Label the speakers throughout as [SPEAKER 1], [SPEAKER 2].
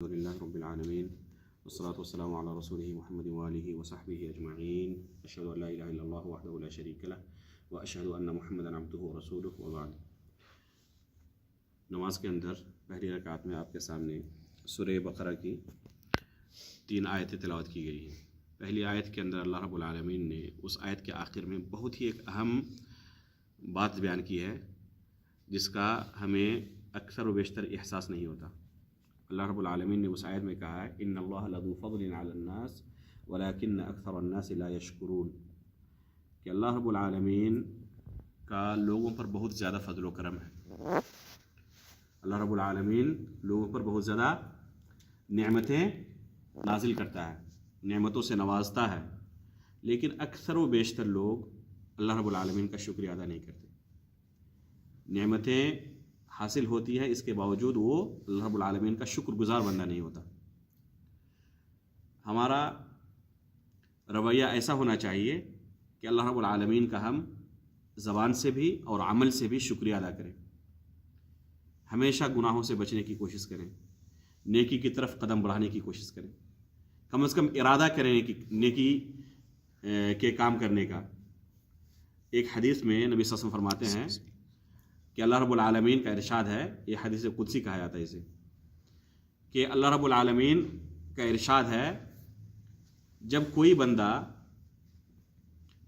[SPEAKER 1] الحمد لله رب العالمين والصلاة والسلام على رسوله محمد وآله وصحبه أجمعين أشهد أن لا إله إلا الله وحده لا شريك له وأشهد أن محمدا عبده ورسوله وبعد. نماز کے اندر پہلی رکعت میں آپ کے سامنے سورہ بقرہ کی 3 آیتیں تلاوت کی گئی ہیں. پہلی آیت کے اندر اللہ رب العالمین نے اس آیت کے آخر میں بہت ہی ایک اہم بات بیان کی ہے جس کا ہمیں اکثر و بیشتر احساس نہیں ہوتا. اللہ رب العالمین نے اس آیت میں کہا ہے ان اللہ لذو فضل علی الناس ولکن اکثر الناس لا یشکرون، کہ اللہ رب العالمین کا لوگوں پر بہت زیادہ فضل و کرم ہے. اللہ رب العالمین لوگوں پر بہت زیادہ نعمتیں نازل کرتا ہے، نعمتوں سے نوازتا ہے، لیکن اکثر و بیشتر لوگ اللہ رب العالمین کا شکریہ ادا نہیں کرتے. نعمتیں حاصل ہوتی ہے، اس کے باوجود وہ اللہ رب العالمین کا شکر گزار بندہ نہیں ہوتا. ہمارا رویہ ایسا ہونا چاہیے کہ اللہ رب العالمین کا ہم زبان سے بھی اور عمل سے بھی شکریہ ادا کریں. ہمیشہ گناہوں سے بچنے کی کوشش کریں، نیکی کی طرف قدم بڑھانے کی کوشش کریں، کم از کم ارادہ کریں کہ نیکی کے کام کرنے کا. ایک حدیث میں نبی صلی اللہ علیہ وسلم فرماتے ہیں کہ اللہ رب العالمین کا ارشاد ہے، یہ حدیث قدسی کہا جاتا ہے اسے، کہ اللہ رب العالمین کا ارشاد ہے جب کوئی بندہ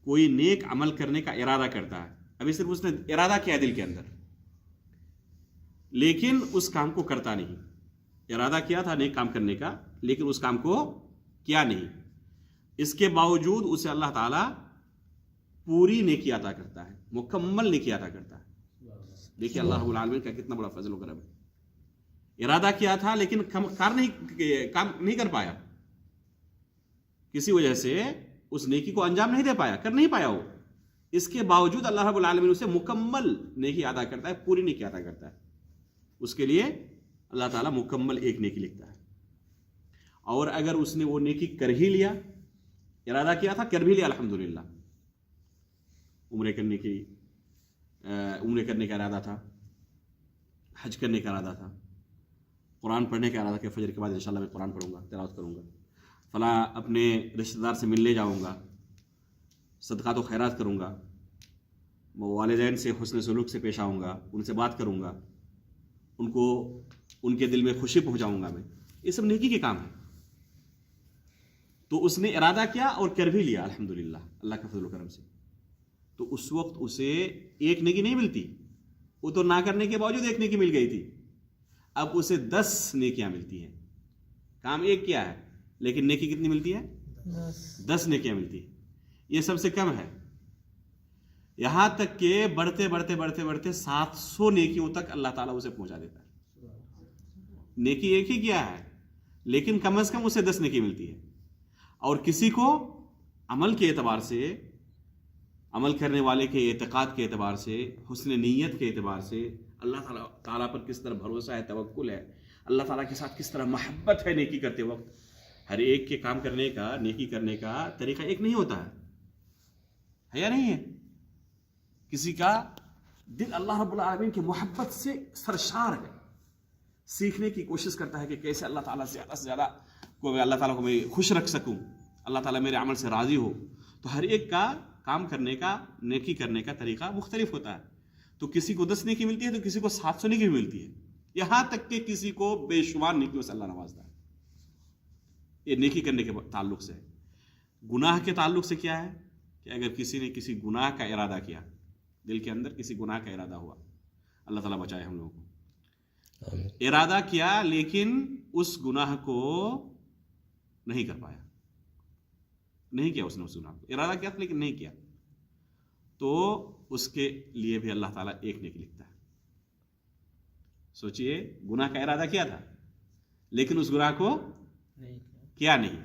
[SPEAKER 1] کوئی نیک عمل کرنے کا ارادہ کرتا ہے، ابھی صرف اس نے ارادہ کیا دل کے اندر لیکن اس کام کو کرتا نہیں. ارادہ کیا تھا نیک کام کرنے کا لیکن اس کام کو کیا نہیں، اس کے باوجود اسے اللہ تعالیٰ پوری نیکی عطا کرتا ہے، مکمل نیکی عطا کرتا ہے. دیکھیے اللہ رب العالمین کا کتنا بڑا فضل و کرم ہے. ارادہ کیا تھا لیکن کام نہیں کر پایا، کسی وجہ سے اس نیکی کو انجام نہیں دے پایا، کر نہیں پایا وہ، اس کے باوجود اللہ رب العالمین اسے مکمل نیکی عطا کرتا ہے، پوری نیکی عطا کرتا ہے. اس کے لیے اللہ تعالیٰ مکمل ایک نیکی لکھتا ہے. اور اگر اس نے وہ نیکی کر ہی لیا، ارادہ کیا تھا کر بھی لیا، الحمدللہ، عمرے کرنے کا ارادہ تھا، حج کرنے کا ارادہ تھا، قرآن پڑھنے کا ارادہ کہ فجر کے بعد انشاءاللہ میں قرآن پڑھوں گا، تلاوت کروں گا، فلاں اپنے رشتہ دار سے ملنے جاؤں گا، صدقات و خیرات کروں گا، والدین سے حسن سلوک سے پیش آؤں گا، ان سے بات کروں گا، ان کو ان کے دل میں خوشی پہنچاؤں گا میں. یہ سب نیکی کے کام ہیں. تو اس نے ارادہ کیا اور کر بھی لیا، الحمدللہ، اللہ کا فضل و کرم سے. تو اس وقت اسے ایک نیکی نہیں ملتی، وہ تو نہ کرنے کے باوجود ایک نیکی مل گئی تھی، اب اسے 10 نیکیاں ملتی ہیں. کام ایک کیا ہے لیکن نیکی کتنی ملتی ہے؟ 10 نیکیاں ملتی ہیں. یہ سب سے کم ہے. یہاں تک کہ بڑھتے بڑھتے بڑھتے بڑھتے 700 نیکیوں تک اللہ تعالیٰ اسے پہنچا دیتا ہے. نیکی ایک ہی کیا ہے لیکن کم از کم اسے 10 نیکی ملتی ہے. اور کسی کو عمل کے اعتبار سے، عمل کرنے والے کے اعتقاد کے اعتبار سے، حسن نیت کے اعتبار سے، اللہ تعالیٰ پر کس طرح بھروسہ ہے، توکل ہے، اللہ تعالیٰ کے ساتھ کس طرح محبت ہے نیکی کرتے وقت. ہر ایک کے کام کرنے کا، نیکی کرنے کا طریقہ ایک نہیں ہوتا ہے یا نہیں ہے. کسی کا دل اللہ رب العالمین کی محبت سے سرشار ہے، سیکھنے کی کوشش کرتا ہے کہ کیسے اللہ تعالیٰ زیادہ سے زیادہ اللہ تعالیٰ کو میں خوش رکھ سکوں، اللہ تعالیٰ میرے عمل سے راضی ہو. تو ہر ایک کا کام کرنے کا، نیکی کرنے کا طریقہ مختلف ہوتا ہے. تو کسی کو 10 نیکی ملتی ہے تو کسی کو 700 نیکی ملتی ہے، یہاں تک کہ کسی کو بے شمار نیکیوں سے اللہ نوازتا ہے. یہ نیکی کرنے کے تعلق سے ہے. گناہ کے تعلق سے کیا ہے کہ اگر کسی نے کسی گناہ کا ارادہ کیا، دل کے اندر کسی گناہ کا ارادہ ہوا، اللہ تعالیٰ بچائے ہم لوگوں کو، ارادہ کیا لیکن اس گناہ کو نہیں کر پایا، نہیں کیا اس نے اس گناہ کو، ارادہ کیا تھا لیکن نہیں کیا، تو اس کے لیے بھی اللہ تعالیٰ ایک نیکی لکھتا ہے. سوچئے گناہ کا ارادہ کیا تھا لیکن اس گناہ کو کیا نہیں،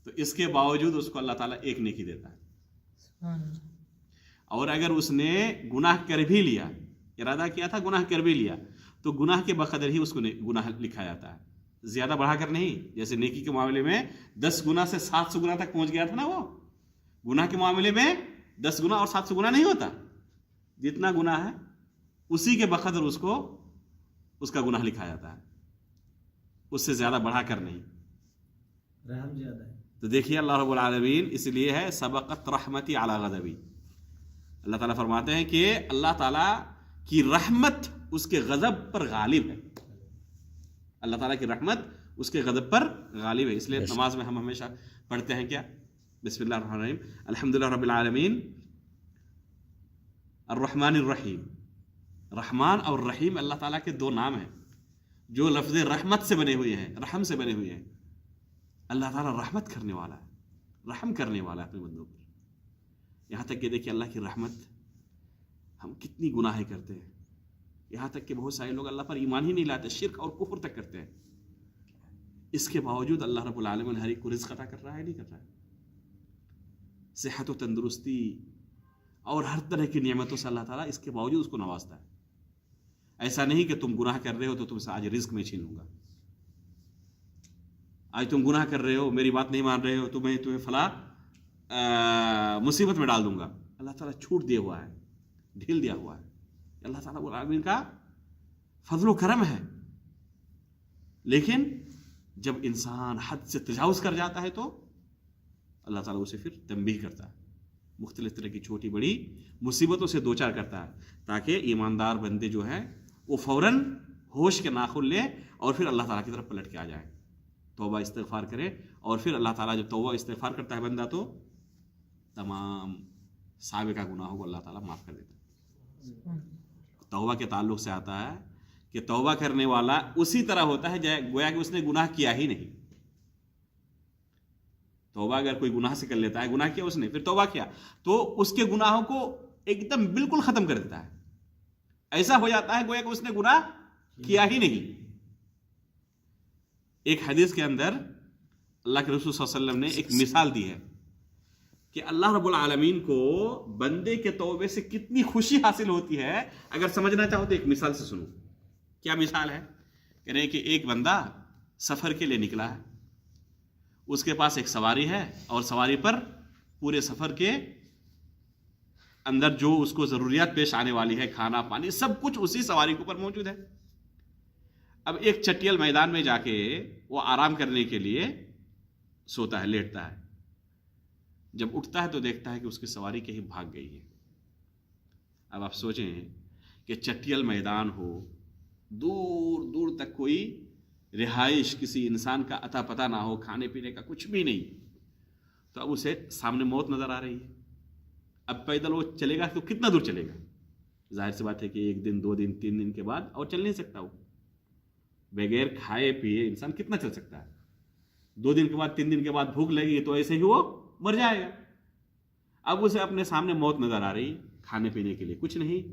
[SPEAKER 1] تو اس کے باوجود اس کو اللہ تعالیٰ ایک نیکی دیتا ہے. اور اگر اس نے گناہ کر بھی لیا، ارادہ کیا تھا گناہ کر بھی لیا، تو گناہ کے بقدر ہی اس کو گناہ لکھا جاتا ہے، زیادہ بڑھا کر نہیں. جیسے نیکی کے معاملے میں 10 گنا سے 700 گنا تک پہنچ گیا تھا نا، وہ گناہ کے معاملے میں 10 گنا اور 700 گنا نہیں ہوتا. جتنا گناہ ہے اسی کے بقدر اس کو اس کا گناہ لکھا جاتا ہے. उससे ज़्यादा बढ़ाकर नहीं,
[SPEAKER 2] रहम ज़्यादा है।
[SPEAKER 1] तो देखिए अल्लाह रब्बुल आलमीन इसलिए है सबक़त रहमती अला गज़बी, अल्लाह ताला फरमाते हैं कि अल्लाह ताला की रहमत उसके गज़ब पर गालिब है, अल्लाह ताला की रहमत उसके गज़ब पर गालिब है। इसलिए नमाज में हम हमेशा पढ़ते हैं क्या, बिस्मिल्लाहिर्रहमानिर्रहीम, अल्हम्दुलिल्लाह रब्बिल आलमीन अर्रहमानिर रहीम। रहमान और रहीम अल्लाह ताला के दो नाम हैं जो लफ्ज़ रहमत से बने हुए हैं, रहम से बने हुए हैं। अल्लाह ताला रहमत करने वाला है, रहम करने वाला है अपने बंदों पर। यहाँ तक कि देखिए अल्लाह की रहमत, हम कितनी गुनाहें करते हैं, यहाँ तक कि बहुत सारे लोग अल्लाह पर ईमान ही नहीं लाते, शिर्क और कुफ्र तक करते हैं। इसके बावजूद अल्लाह रब्बुल आलमीन हर एक को रिज़्क़ अता कर रहा है, नहीं कर रहा है? सेहत व तंदुरुस्ती और हर तरह की नियमतों से अल्लाह ताला इसके बावजूद उसको नवाजता है। ऐसा नहीं कि तुम गुनाह कर रहे हो तो तुमसे आज रिज़्क़ में छीन लूँगा, आज तुम गुनाह कर रहे हो, मेरी बात नहीं मान रहे हो, तुम्हें फला मुसीबत में डाल दूंगा। अल्लाह ताला छूट दिया हुआ है, ढील दिया हुआ है। अल्लाह ताला रब्बुल आलमीन का फजल करम है। लेकिन जब इंसान हद से तजावुज़ कर जाता है तो अल्लाह ताला उसे फिर तंबीह करता है, मुख्तलिफ तरह की छोटी बड़ी मुसीबतों से दो चार करता है, ताकि ईमानदार बंदे जो हैं वो फ़ौरन होश के नाखुन ले और फिर अल्लाह ताला की तरफ पलट के आ जाए, तौबा इस्तिग़फ़ार करे। और फिर अल्लाह ताला जब तौबा इस्तिग़फ़ार करता है बंदा तो तमाम साबिक़ा गुनाहों को अल्लाह ताला माफ़ कर देता है। तौबा के ताल्लुक़ से आता है कि तौबा करने वाला उसी तरह होता है गोया कि उसने गुनाह किया ही नहीं। तौबा अगर कोई गुनाह से कर लेता है, गुनाह किया उसने फिर तौबा किया, तो उसके गुनाहों को एकदम बिल्कुल ख़त्म कर देता है। ऐसा हो जाता है गोया कि उसने गुनाह किया ही नहीं। एक हदीस के अंदर अल्लाह के रसूल सल्लल्लाहु अलैहि वसल्लम ने एक मिसाल दी है कि अल्लाह रब्बुल आलमीन को बंदे के तौबे से कितनी खुशी हासिल होती है। अगर समझना चाहो तो एक मिसाल से सुनो। क्या मिसाल है? कह रहे हैं कि एक बंदा सफ़र के लिए निकला है, उसके पास एक सवारी है और सवारी पर पूरे सफ़र के अंदर जो उसको ज़रूरियात पेश आने वाली है, खाना पानी सब कुछ उसी सवारी के ऊपर मौजूद है। अब एक चटियल मैदान में जाके वो आराम करने के लिए सोता है, लेटता है। जब उठता है तो देखता है कि उसकी सवारी कहीं भाग गई है। अब आप सोचें कि चटियल मैदान हो, दूर दूर तक कोई रिहाइश किसी इंसान का अता पता ना हो, खाने पीने का कुछ भी नहीं, तो अब उसे सामने मौत नज़र आ रही है। अब पैदल वो चलेगा तो कितना दूर चलेगा? जाहिर सी बात है कि 1 दिन 2 दिन 3 दिन के बाद और चल नहीं सकता। वो बगैर खाए पिए इंसान कितना चल सकता है? 2 दिन के बाद 3 दिन के बाद भूख लगी तो ऐसे ही वो मर जाएगा। अब उसे अपने सामने मौत नज़र आ रही, खाने पीने के लिए कुछ नहीं,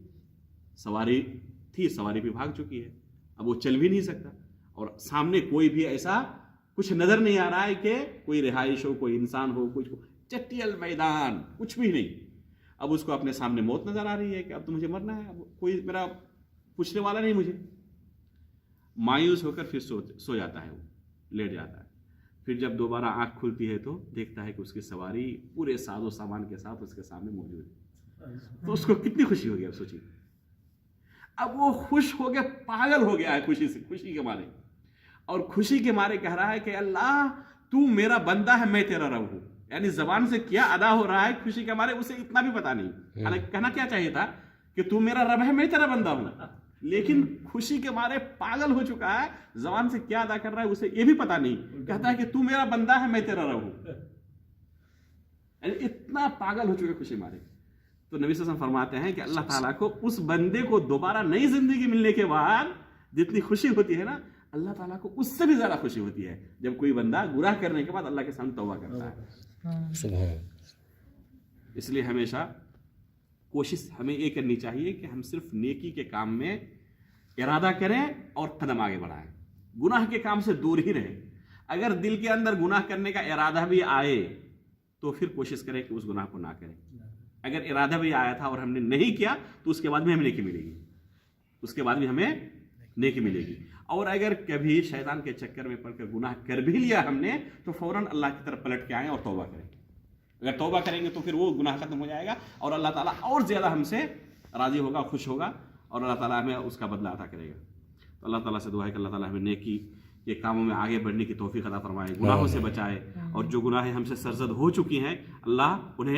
[SPEAKER 1] सवारी थी, सवारी भी भाग चुकी है, अब वो चल भी नहीं सकता और सामने कोई भी ऐसा कुछ नज़र नहीं आ रहा है कि कोई रिहाइश हो, कोई इंसान हो, कुछ हो। चटियल मैदान, कुछ भी नहीं। अब उसको अपने सामने मौत नज़र आ रही है कि अब तो मुझे मरना है, अब कोई मेरा पूछने वाला नहीं मुझे। मायूस होकर फिर सो जाता है, वो लेट जाता है। फिर जब दोबारा आँख खुलती है तो देखता है कि उसकी सवारी पूरे साजो सामान के साथ उसके सामने मौजूद है। तो उसको कितनी खुशी हो गई, अब सोचिए। अब वो खुश हो गया, पागल हो गया है खुशी से, खुशी के मारे, और खुशी के मारे कह रहा है कि अल्लाह तू मेरा बंदा है, मैं तेरा रब हूं। यानी जबान से क्या अदा हो रहा है खुशी के मारे उसे इतना भी पता नहीं। हालांकि कहना क्या चाहिए था कि तू मेरा रब है, मैं तेरा बंदा हूं, लेकिन खुशी के मारे पागल हो चुका है, जबान से क्या अदा कर रहा है उसे ये भी पता नहीं। कहता है कि तू मेरा बंदा है, मैं तेरा रब हूं। इतना पागल हो चुका है खुशी मारे। तो नबी सल्लल्लाहु अलैहि वसल्लम फरमाते हैं कि अल्लाह ताला को उस बंदे को दोबारा नई जिंदगी मिलने के बाद जितनी खुशी होती है ना, अल्लाह ताला को उससे भी ज्यादा खुशी होती है जब कोई बंदा गुनाह करने के बाद अल्लाह के सामने तौबा करता है। इसलिए हमेशा कोशिश हमें ये करनी चाहिए कि हम सिर्फ नेकी के काम में इरादा करें और कदम आगे बढ़ाएं, गुनाह के काम से दूर ही रहें। अगर दिल के अंदर गुनाह करने का इरादा भी आए तो फिर कोशिश करें कि उस गुनाह को ना करें। अगर इरादा भी आया था और हमने नहीं किया तो उसके बाद भी हमें नेकी मिलेगी, उसके बाद भी हमें नेकी मिलेगी। और अगर कभी शैतान के चक्कर में पड़कर गुनाह कर भी लिया हमने तो फौरन अल्लाह की तरफ पलट के आएं और तौबा करें। अगर तौबा करेंगे तो फिर वो गुनाह खत्म हो जाएगा और अल्लाह ताला और ज़्यादा हमसे राज़ी होगा, खुश होगा और अल्लाह ताला हमें उसका बदला अता करेगा। तो अल्लाह ताला से दुआ है कि अल्लाह ताला हमें नेकी یہ کاموں میں آگے بڑھنے کی توفیق عطا فرمائے، گناہوں سے بچائے، اور جو گناہیں ہم سے سرزد ہو چکی ہیں اللہ انہیں